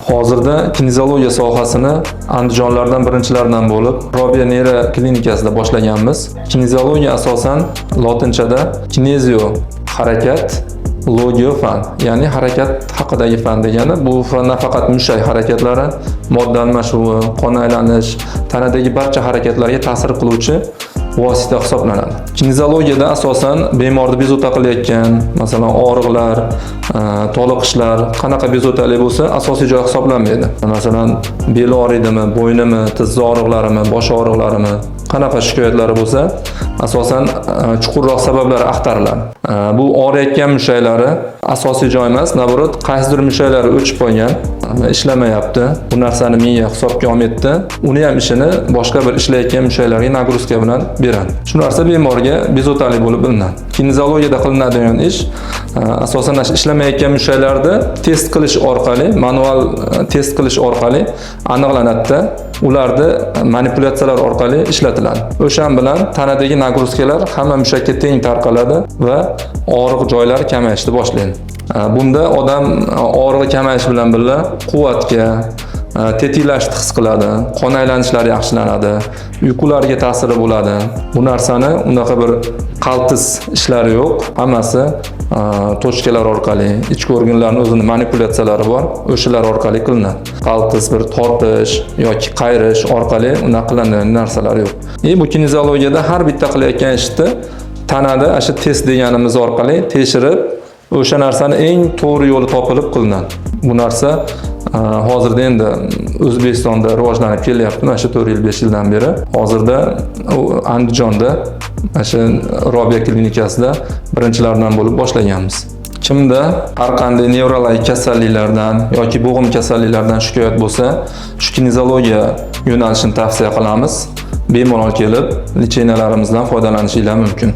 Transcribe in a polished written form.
Hozirda kinezologiya sohasini Andijonlardan birinchilardan bo'lib, Robiya Neyro klinikasida boshlaganmiz. Kinezologiya asosan lotinchada kinezio harakat, logio fan, ya'ni harakat haqidagi fan degani. Bu fan nafaqat mushak harakatlari, modda almashuvi, qon aylanish, tanadagi barcha harakatlarga ta'sir qiluvchi vosita hisoblanadi. Kinezologiyada asosan bemorni bezovta qilayotgan, masalan, og'riqlar, toliqishlar, qanaqa bezovtalik bo'lsa, asosiy joy hisoblanmaydi. Masalan, beli og'riydimi, bo'ynimi, tiz og'riqlarimi, bosh og'riqlarimi, qanaqa shikoyatlari bo'lsa, asosan chuqurroq sabablar axtariladi. Bu og'riyotgan mushaklari asosiy joy emas, naborot qaysidir mushaklari o'chib qolgan, ishlamayapti. Bu narsani miya hisobga olmaydi. Uni ham ishini boshqa bir ishlayotgan mushaklarga nagruzka bilan beradi. Shu narsa bemorga bezovtalik bo'lib bilinadi. Kinezologiyada qilinadigan ish asosan ishlamayotgan mushaklarni test qilish orqali, manual test qilish orqali aniqlanadi. Ularni manipulyatsiyalar orqali ishlatiladi. O'shan bilan tanadagi nagruzkalar hamma mushakka teng tarqaladi va og'riq joylari kamayishni boshlaydi. Bunda odam og'rig'i kamayish bilan birga quvvatga, tetiklashni his qiladi, qon aylanishlari yaxshilanadi, uyqularga ta'siri bo'ladi. Bu narsani unaqa bir qaltis ishlari yo'q. Hammasi tochkalar orqali, ichki organlarning o'zini manipulyatsiyalari bor, o'shalar orqali qilinadi. Qaltis bir tortish yoki qayrish orqali unaqa qilinadigan narsalar yo'q. Bu kinezologiyada har bitta qilayotgan ishni tanada shu test deganimiz orqali tekshirib, o'sha narsani eng to'g'ri yo'li topilib qilinadi. Bu narsa hozirda endi O'zbekistonda rivojlanib kelyapti. Mana shu 4 yil 5 yildan beri. Hozirda Andijonda mana shu Robiya klinikasida birinchilardan bo'lib boshlaganmiz. Kimda har qanday nevrologik kasalliklardan yoki bo'g'im kasalliklaridan shikoyat bo'lsa, shu kinezologiya yo'nalishini tavsiya qilamiz. Bemalol kelib, lecheniyalarımizdan foydalanishingiz mumkin.